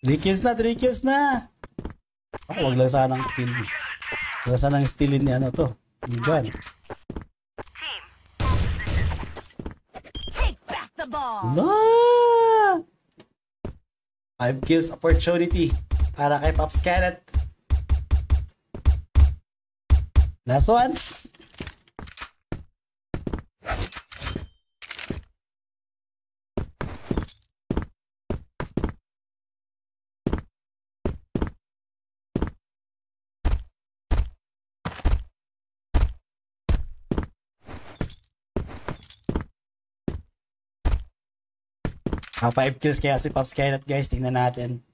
3 kills na, 3 kills na. Oh, wag lang sanang kill. Wag lang sanang stealin ni ano to. Yung gun. Take back the ball. No! 5 kills opportunity para kay Pops Kenneth. Last one. Maka 5 kills kaya si Pops Kenneth, guys. Tingnan natin.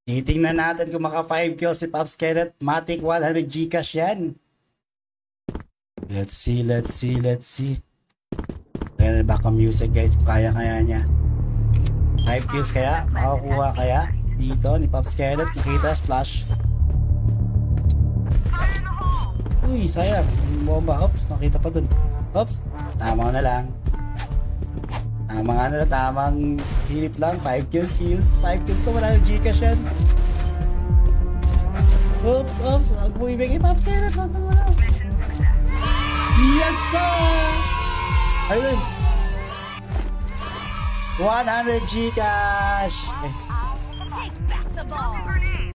Titingnan natin kung maka 5 kills si Pops Kenneth. Matic 100 Gcash yan. Let's see, let's see, let's see. Kaya baka music, guys. Kaya niya. 5 kills kaya? Makakuha kaya? Dito ni Pops Kenneth. Nakita splash. Uy, sayang. Bomba. Oops, nakita pa dun. Oops, tama na lang. Tamang hilip lang. 5 kills. 5 kills to 100 Gcash yan. Oops. Huwag mo ibigay Pops Kenneth. Yes, sir! Ayun. 100 Gcash.